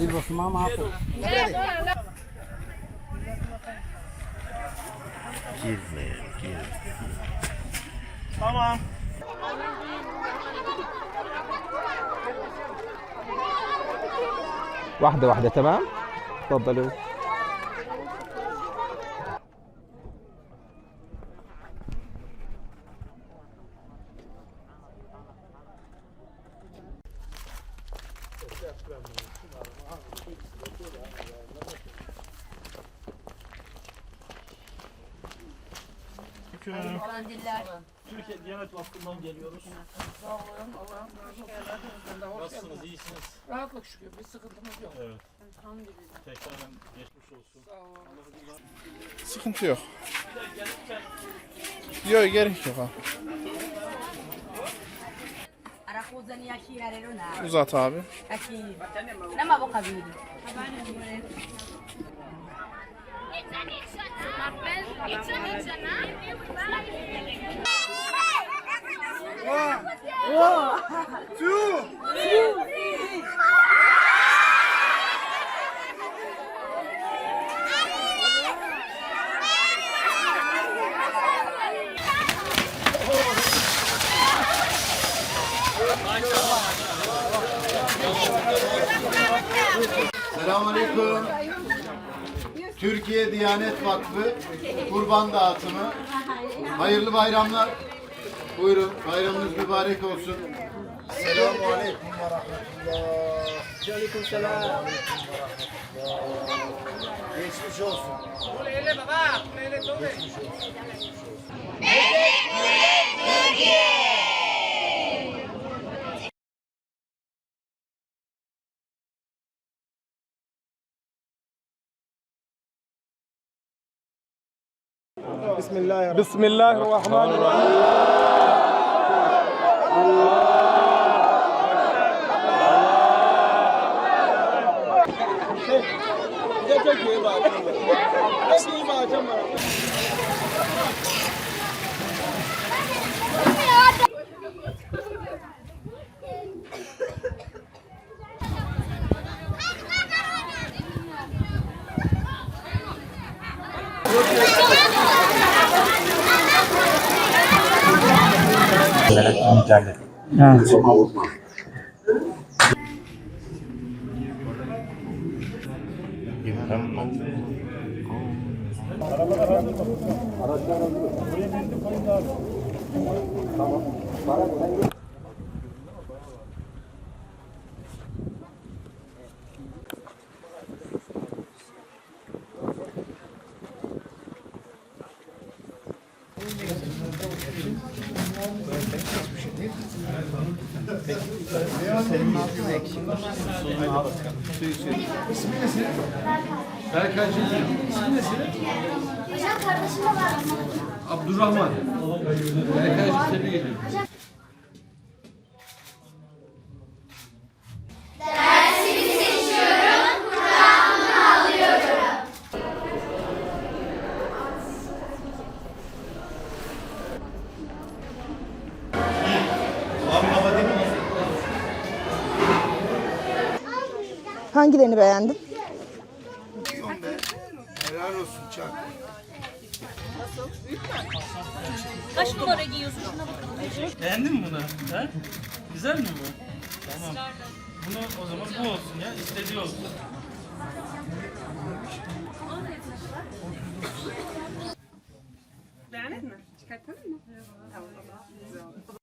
Ibu semua mampu. Tamam. واحدة واحدة تمام؟ تفضلوا. Türkiye Diyanet Vakfı'ndan geliyoruz. Sağ olun, Allah'ım razı olsun. Nasılsınız, iyisiniz? Rahatlık şükür, bir sıkıntımız yok. Evet. Elhamdülillah. Tekrardan geçmiş olsun. Sağ olun. Sıkıntı yok. Yok, gerek yok ha. Uzat abi. Nama bu kabili. Selamünaleyküm. Türkiye Diyanet Vakfı kurban dağıtımı. Hayırlı bayramlar. Buyurun, bayramınız mübarek olsun. Selamünaleyküm ve rahmetullah. Aleykümselam. Geçmiş olsun. بسم الله الرحمن الرحيم. Berkancığım, ismi ne senin? Hocam kardeşim de var. Abdurrahman. Berkancığım, tebrik ederim. Hangilerini beğendin? Helal olsun Çak. Kaç numara giyiyorsun? Şuna bakalım. Beğendin mi bunu? He? Güzel mi bu? Tamam. Bunu o zaman bu olsun ya. İstediği olsun. Beğendin mi? Çıkartalım mı? Tamam. Güzel oldu.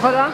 Hola.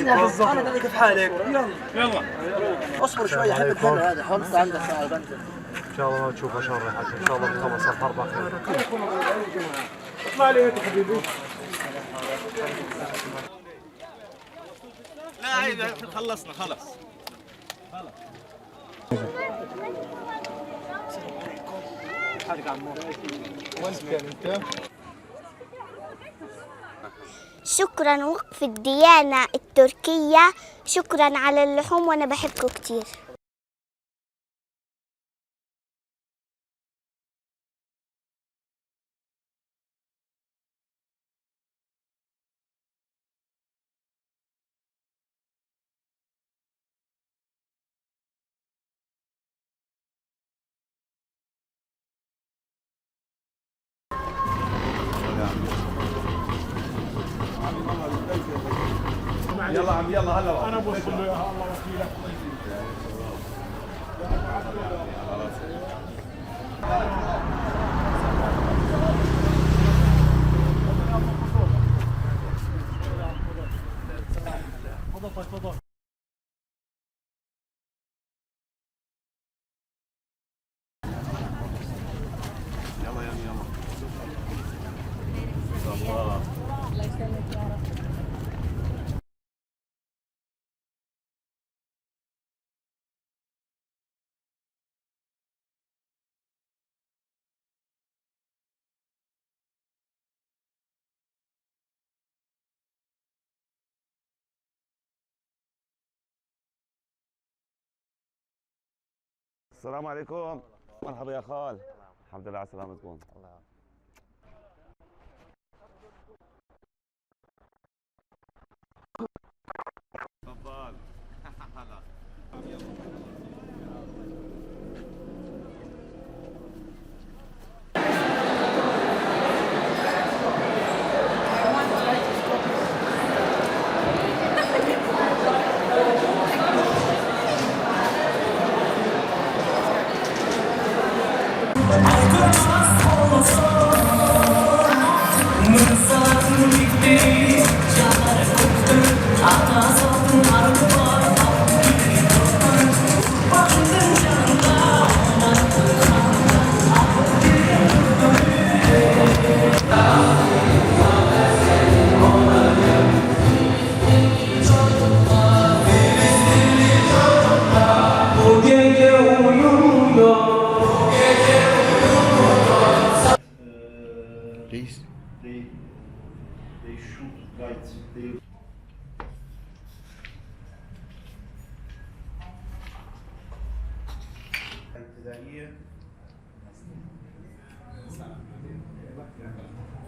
انا كيف حالك؟ يلا. اصبر شويه حبه هلا هذا حط عندك ساعه بنزل. ان شاء الله ما تشوفها شر يا حاج، ان شاء الله تخلص الحرب على خير. اطلع لي هيك حبيبي. لا عادي خلصنا خلاص. شكرا وقف الديانة التركية، شكرا على اللحوم وانا بحبكم كتير. يلا عم يلا هلا انا بوصل له اياها الله وكيلك. السلام عليكم. مرحبا يا خال. الحمد لله على سلامتكم. تفضل. هلا. Reis.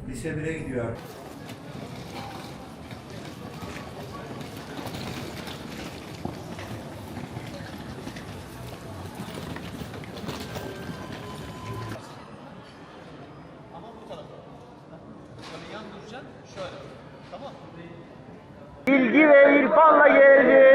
Lise 1'e gidiyor. Bilgi ve irfanla geldi.